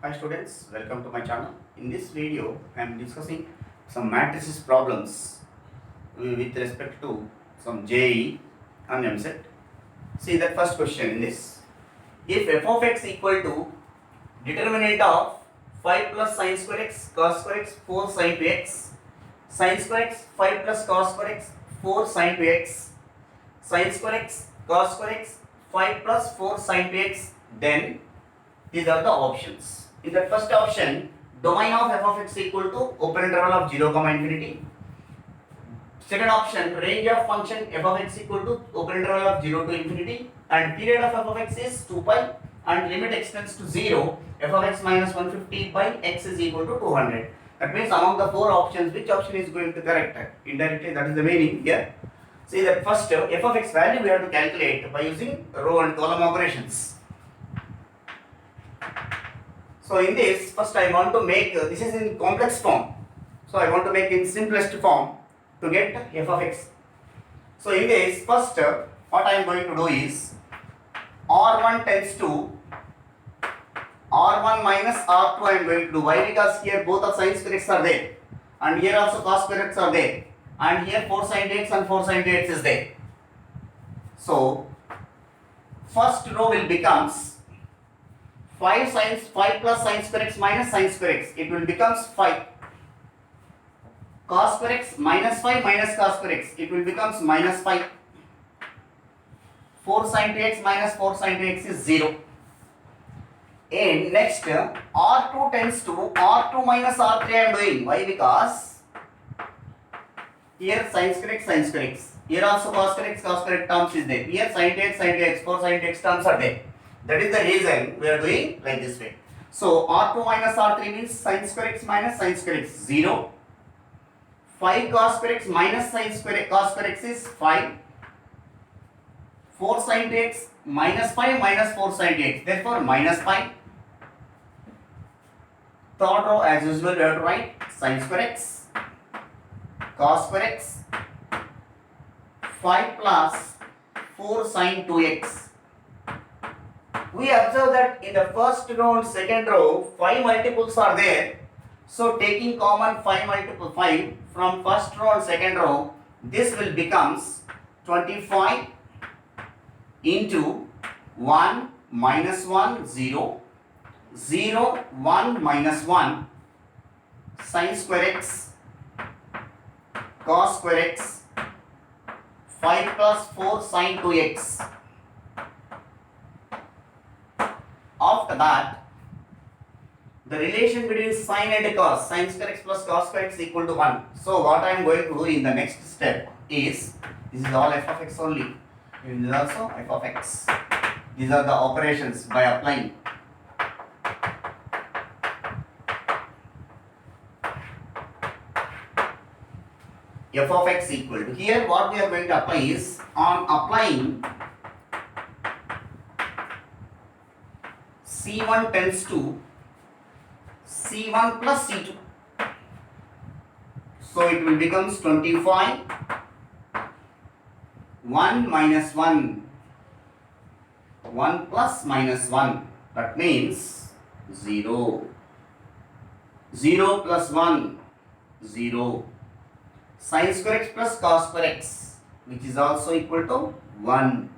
Hi students, welcome to my channel. In this video, I am discussing some matrices problems with respect to some JE and MSET. See that first question in this. If f of x equal to determinant of 5 plus sin square x cos square x 4 sin 2x, sin square x 5 plus cos square x 4 sin 2x, sin square x cos square x 5 plus 4 sin 2x, then these are the options. In the first option, domain of f of x equal to open interval of 0, infinity. Second option, range of function f of x equal to open interval of 0 to infinity, and period of f of x is 2 pi, and limit extends to 0, f of x minus 150 by x is equal to 200. That means among the four options, which option is going to correct? Indirectly, that is the meaning here. See that first f of x value we have to calculate by using row and column operations. So in this, first I want to make, this is in complex form. So I want to make in simplest form to get f of x. So in this, first what I am going to do is, R1 tends to R1 minus R2 I am going to do. Why? Because here both of sin square x are there. And here also cos square x are there. And here 4 sin x and 4 sin x is there. So first row will becomes 5 plus sin square x minus sin square x. It will becomes 5. Cos square x minus 5 minus cos square x. It will becomes minus 5. 4 sin 2x minus 4 sin 2x is 0. And next, R2 tends to R2 minus R3 I am doing. Why? Because here sin square x. Here also cos square x terms is there. Here sin 2x, 4 sin 2x terms are there. That is the reason we are doing like this way. So R2 minus R3 means sin square x minus sin square x 0. 5 cos square x minus sin square cos square x is 5. 4 sin 2x minus 5 minus 4 sin 2x. Therefore minus 5. Third row as usual we have to write sin square x, cos square x, 5 plus 4 sin 2x. We observe that in the first row and second row 5 multiples are there. So taking common 5 from first row and second row, this will becomes 25 into 1 minus 1 0, 0 1 minus 1 sin square x, cos square x, 5 plus 4 sin 2x. After that, the relation between sin and cos, sin square x plus cos square x equal to 1. So what I am going to do in the next step is, this is all f of x only. This is also f of x. These are the operations by applying. F of x equal to, here what we are going to apply is, on applying C1 tends to C1 plus C2. So it will becomes 25, 1 minus 1, 1 plus minus 1. That means 0. 0 plus 1, 0. Sin square x plus cos square x, which is also equal to 1.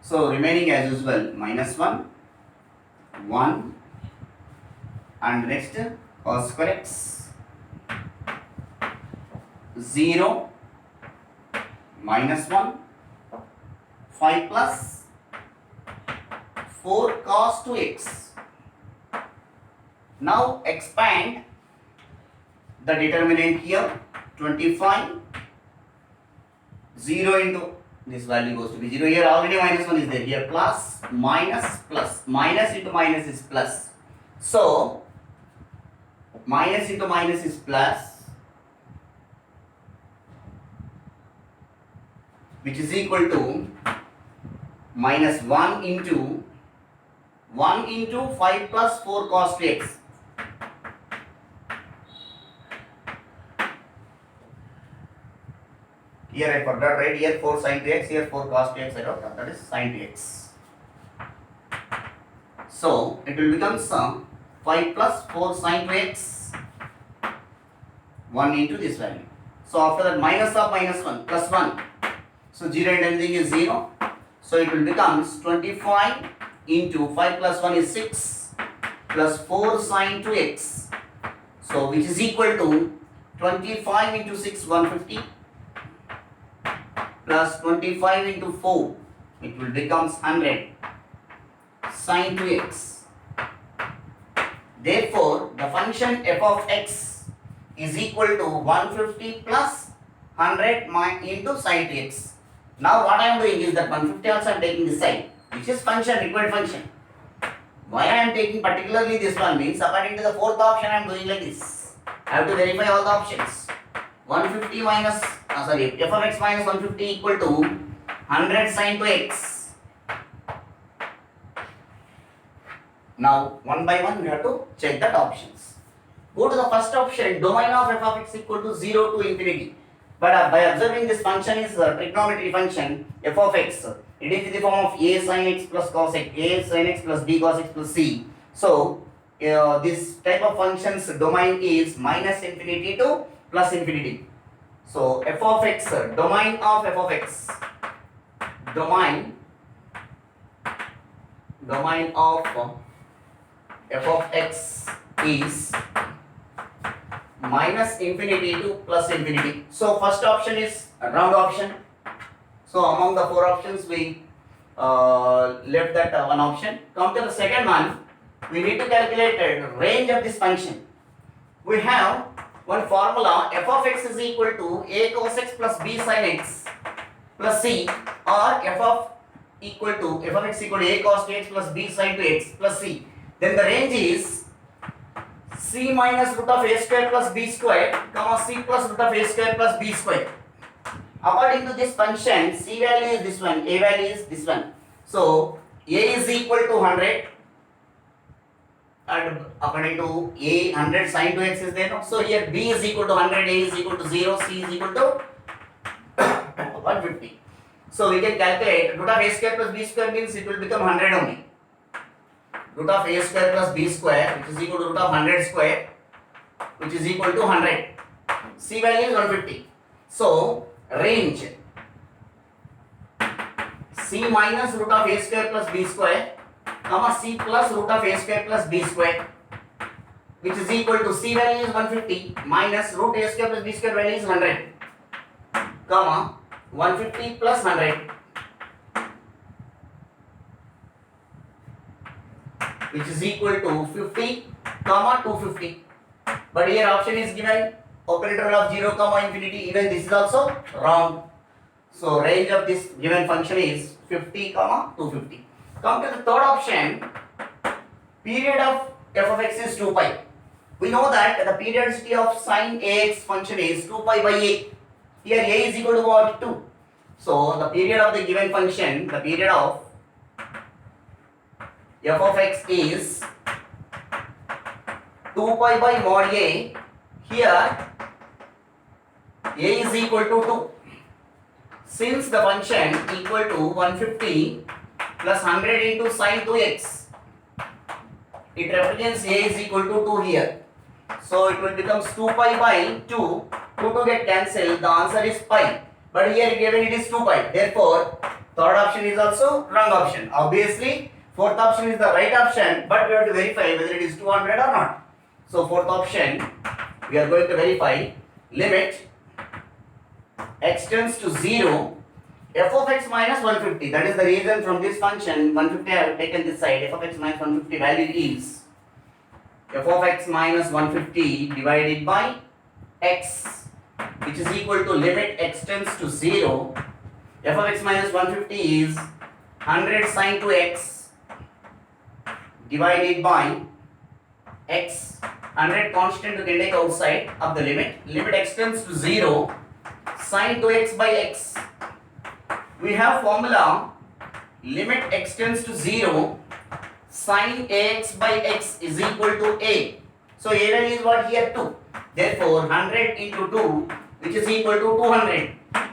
So remaining as usual minus 1. 1 and next cos square x 0 minus 1 5 plus 4 cos 2x. Now expand the determinant here, 25, 0 into this value goes to be 0. Here already minus 1 is there. Here plus, minus, plus. Minus into minus is plus. So, minus into minus is plus, which is equal to minus 1 into 5 plus 4 cos 2x. Here I forgot, right? Here 4 sin 2x, here 4 cos 2x, I wrote, that is sin 2x. So it will become some 5 plus 4 sine 2x, 1 into this value. So after that minus of minus 1 plus 1. So 0 and everything is 0. So it will becomes 25 into 5 plus 1 is 6 plus 4 sine 2x. So which is equal to 25 into 6 150 plus 25 into 4, it will becomes 100 sine 2x. Therefore, the function f of x is equal to 150 plus 100 into sine 2x. Now what I am doing is that 150 also I am taking this side, which is function, required function. Why I am taking particularly this one means according to the fourth option I am doing like this. I have to verify all the options. 150 minus, f of x minus 150 equal to 100 sine 2x. Now one by one we have to check that options. Go to the first option, domain of f of x equal to 0 to infinity. But by observing this function is a trigonometry function f of x. It is in the form of a sin x plus cos x, a sin x plus b cos x plus c. So this type of functions domain is minus infinity to plus infinity. So f of x, domain of f of x, domain of f of x is minus infinity to plus infinity. So first option is a round option. So among the four options we left that one option. Come to the second one. We need to calculate the range of this function. We have one formula, f of x is equal to a cos x plus b sin x plus c, or f of x equal to a cos 2x plus b sin 2x plus c. Then the range is c minus root of a square plus b square, comma c plus root of a square plus b square. According to this function, c value is this one, a value is this one. So a is equal to 100, and according to a 100 sin 2x is there. No? So here b is equal to 100, a is equal to 0, c is equal to 150. So we can calculate root of a square plus b square means it will become 100 only. Root of a square plus b square, which is equal to root of 100 square, which is equal to 100. C value is 150. So range c minus root of a square plus b square, comma c plus root of a square plus b square, which is equal to c value is 150 minus root a square plus b square value is 100, comma 150 plus 100, which is equal to 50, comma 250. But here option is given operator of 0, comma infinity. Even this is also wrong. So range of this given function is 50, comma 250. Come to the third option. Period of f of x is 2 pi. We know that the periodicity of sin ax function is 2 pi by a. Here a is equal to what? 2. So the period of the given function, the period of f of x is 2 pi by mod a. Here a is equal to 2. Since the function equal to 150 plus 100 into sin 2x, it represents a is equal to 2 here. So it will becomes 2 pi by 2. 2 get cancelled. The answer is pi. But here given it is 2 pi. Therefore, third option is also wrong option. Obviously, fourth option is the right option, but we have to verify whether it is 200 or not. So fourth option, we are going to verify limit x tends to 0, f of x minus 150. That is the reason from this function 150 I have taken this side. F of x minus 150 value is f of x minus 150 divided by x, which is equal to limit x tends to 0. F of x minus 150 is 100 sin 2x divided by x. 100 constant you can take outside of the limit. Limit x tends to 0. Sin 2x by x. We have formula limit x tends to 0. Sin ax by x is equal to a. So a value is what here 2. Therefore 100 into 2, which is equal to 200.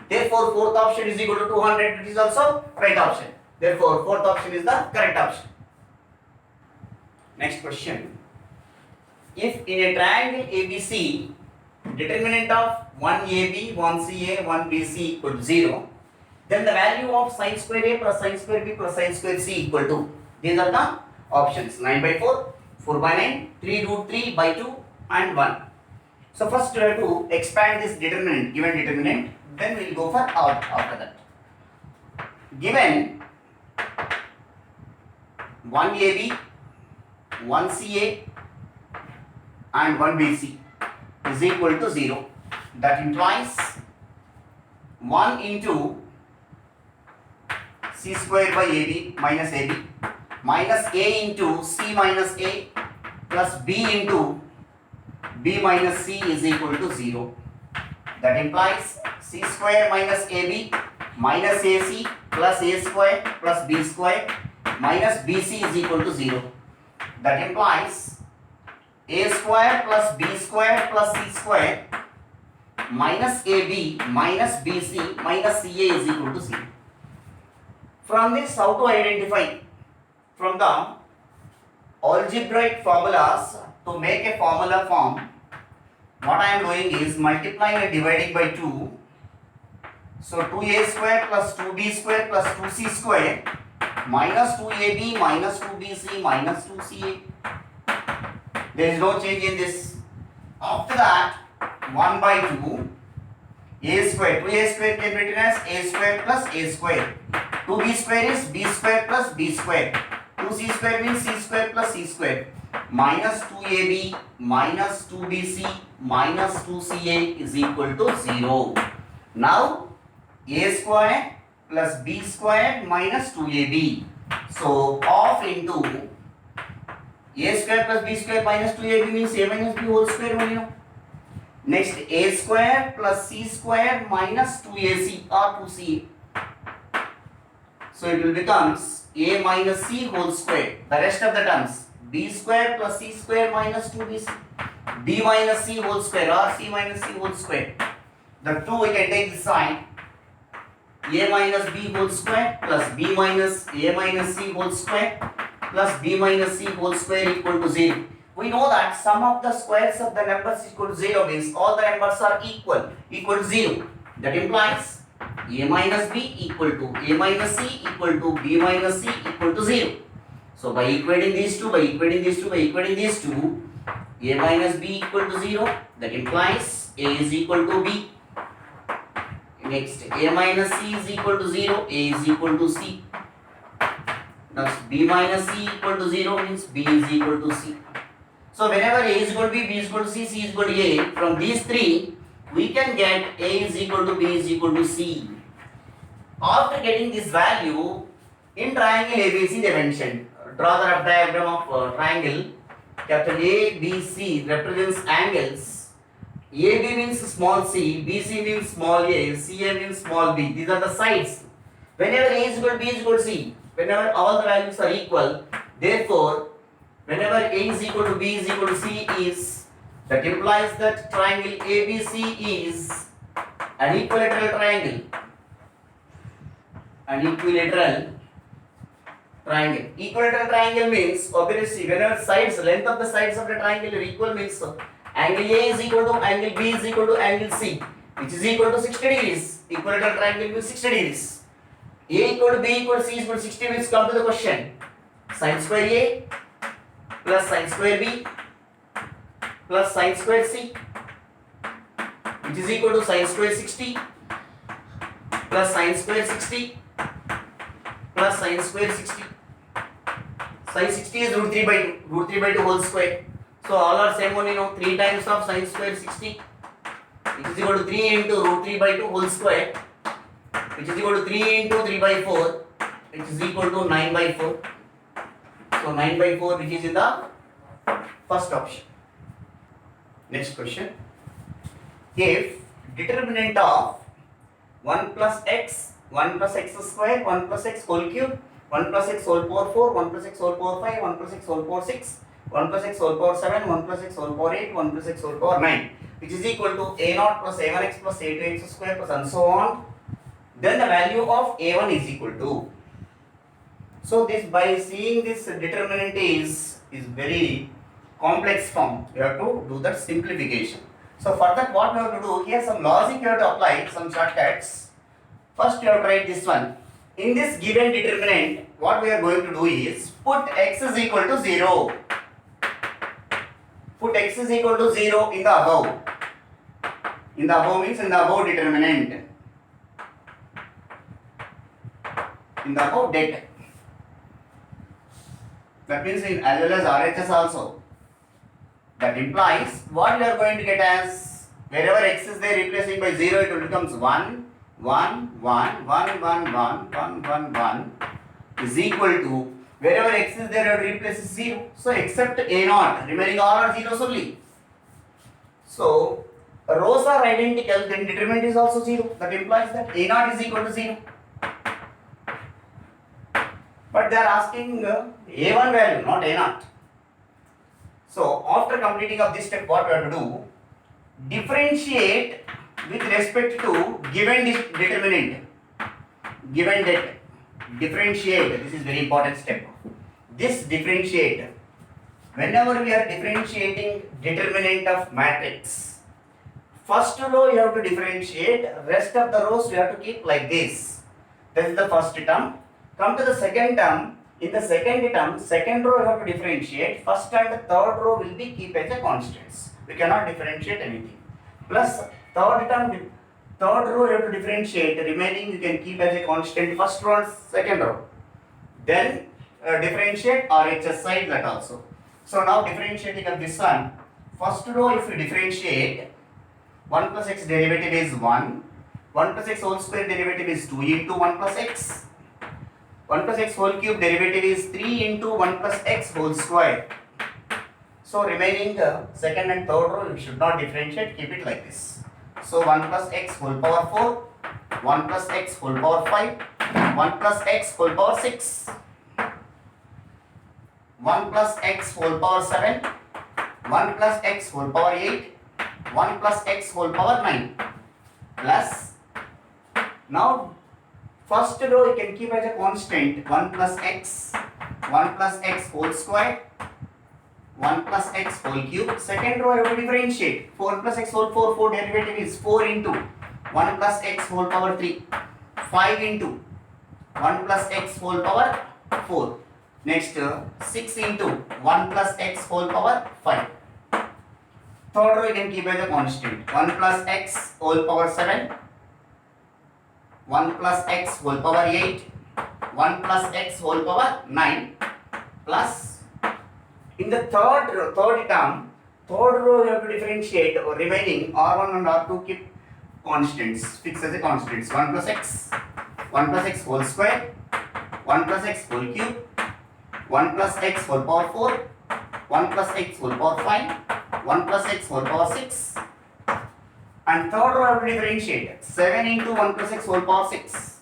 Therefore fourth option is equal to 200, which is also right option. Therefore fourth option is the correct option. Next question. if in a triangle ABC, determinant of 1AB, 1CA, 1BC equal to 0, then the value of sin square A plus sin square B plus sin square C equal to, these are the options, 9 by 4, 4 by 9, 3 root 3 by 2 and 1. So first we have to expand this determinant, given determinant, then we will go for out after that. Given 1AB, 1CA and 1BC is equal to 0. That implies 1 into C square by AB minus A into C minus A plus B into B minus C is equal to 0. That implies C square minus AB minus AC plus A square plus B square minus BC is equal to 0. That implies A square plus B square plus C square minus AB minus BC minus CA is equal to 0. From this, how to identify? From the algebraic formulas, to make a formula form, what I am doing is multiplying and dividing by 2. So 2a square plus 2b square plus 2c square minus 2ab minus 2bc minus 2ca. There is no change in this. After that, 1 by 2 a square, 2a square can be written as a square plus a square. 2b square is b square plus b square. 2c square means c square plus c square. Minus 2ab minus 2bc minus 2ca is equal to 0. Now a square plus b square minus 2ab. So half into a square plus b square minus 2ab means a minus b whole square only. No? Next, a square plus c square minus 2ac or 2ca. So it will becomes a minus c whole square. The rest of the terms, b square plus c square minus 2bc, b minus c whole square or c minus c whole square. The 2 we can take this side. A minus b whole square plus b minus a minus c whole square plus b minus c whole square equal to 0. We know that sum of the squares of the numbers equal to 0 means all the numbers are equal to 0. That implies a minus b equal to a minus c equal to b minus c equal to 0. So by equating these two, a minus b equal to 0, that implies a is equal to b. Next, a minus c is equal to 0, a is equal to c. Next, b minus c equal to 0 means b is equal to c. So whenever a is equal to b, b is equal to c, c is equal to a, from these three, we can get a is equal to b is equal to c. After getting this value, in triangle ABC they mentioned, draw the rough diagram of triangle. Capital A, B, C represents angles. AB means small c, BC means small a, CA means small b. These are the sides. Whenever a is equal to b is equal to c, whenever all the values are equal, therefore, whenever a is equal to b is equal to c is, that implies that triangle ABC is an equilateral triangle. Equilateral triangle means, obviously, whenever length of the sides of the triangle are equal means angle A is equal to angle B is equal to angle C, which is equal to 60 degrees. Equilateral triangle means 60 degrees. A equal to B equal to C is equal to 60 means come to the question. Sin square A plus sin square B plus sin square C, which is equal to sin square 60 plus sin square 60 plus sin square 60. Sin 60 is root 3 by 2 whole square. So all are same only, 3 times of sin square 60, which is equal to 3 into root 3 by 2 whole square, which is equal to 3 into 3 by 4, which is equal to 9 by 4. So 9 by 4, which is in the first option. Next question. If determinant of 1 plus x square, 1 plus x whole cube, 1 plus x whole power 4, 1 plus x whole power 5, 1 plus x whole power 6, 1 plus x whole power 7, 1 plus x whole power 8, 1 plus x whole power 9, which is equal to a0 plus a1x plus a2x square plus and so on, then the value of a1 is equal to. So this, by seeing this determinant is very complex form. We have to do that simplification. So for that, what we have to do, here some logic we have to apply, some shortcuts. First you have to write this one. In this given determinant, what we are going to do is put x is equal to 0. Put x is equal to 0 in the above. In the above means in the above determinant. In the above det. That means in as well as RHS also. That implies what we are going to get as wherever x is there replacing by 0, it will becomes 1, 1, 1, 1, 1, 1, 1, 1, 1 is equal to wherever x is there it replaces 0. So except A0, remaining all are zeros only. So rows are identical, then determinant is also 0. That implies that A0 is equal to 0. But they are asking A1 value, not A0. So after completing of this step, what we have to do? Differentiate with respect to given determinant. Given that differentiate, this is very important step. This differentiate, whenever we are differentiating determinant of matrix, first row you have to differentiate, rest of the rows you have to keep like this. That is the first term. Come to the second term. In the second term, second row you have to differentiate. First and the third row will be keep as a constants. We cannot differentiate anything. Plus third term, third row you have to differentiate. The remaining you can keep as a constant. First row and second row. Then differentiate RHS side that also. So now differentiating of this one. First row if you differentiate, 1 plus x derivative is 1. 1 plus x whole square derivative is 2 into 1 plus x. 1 plus x whole cube derivative is 3 into 1 plus x whole square. So remaining second and third row you should not differentiate, keep it like this. So 1 plus x whole power 4, 1 plus x whole power 5, 1 plus x whole power 6, 1 plus x whole power 7, 1 plus x whole power 8, 1 plus x whole power 9 plus, now first row you can keep as a constant 1 plus x whole square, 1 plus x whole cube. Second row you have to differentiate. 4 plus x whole 4 derivative is 4 into 1 plus x whole power 3, 5 into 1 plus x whole power 4. Next 6 into 1 plus x whole power 5. Third row you can keep as a constant 1 plus x whole power 7, 1 plus x whole power 8, 1 plus x whole power 9 plus, in the third term, third row you have to differentiate or remaining R1 and R2 keep constants, fix as a constants 1 plus x whole square, 1 plus x whole cube, 1 plus x whole power 4, 1 plus x whole power 5, 1 plus x whole power 6. And third row I have to differentiate 7 into 1 plus x whole power 6,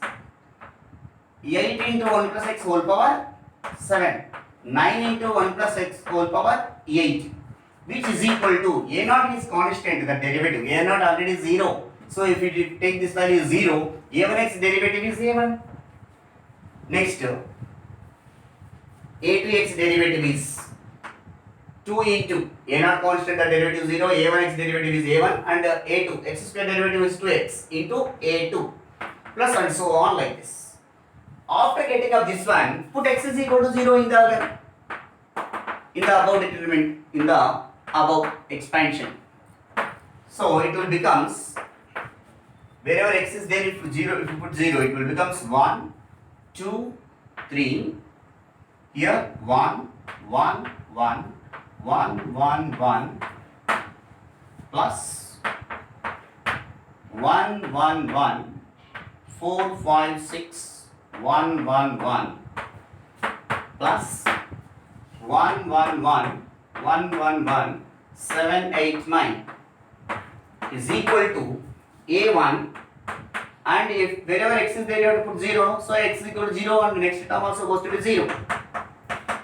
8 into 1 plus x whole power 7, 9 into 1 plus x whole power 8, which is equal to A0 is constant, the derivative, A0 already is 0. So if you take this value 0, A1x derivative is A1. Next, A2x derivative is 2 into A0 constant, the derivative is 0, A1x derivative is A1, and A2, x square derivative is 2x into A2, plus and so on like this. After getting up this one, put x is equal to 0 in the above determinant, in the above expansion. So it will becomes, wherever x is there, if you put 0, it will becomes 1, 2, 3, here 1, 1, 1, 1, 1, 1, plus 1, 1, 1, 4, 5, 6, 1, 1, 1, plus 1, 1, 1, 1, 1, 1, 7, 8, 9 is equal to A1, and if wherever x is there you have to put 0, so x is equal to 0 and the next term also goes to be 0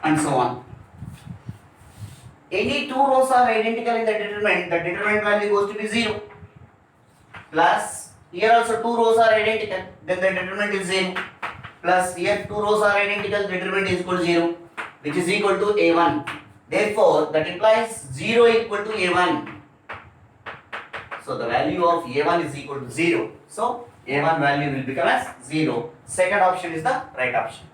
and so on. Any two rows are identical in the determinant value goes to be 0, plus here also two rows are identical, then the determinant is 0, plus here two rows are identical, determinant is equal to 0, which is equal to A1. Therefore, that implies 0 equal to A1. So the value of A1 is equal to 0. So A1 value will become as 0. Second option is the right option.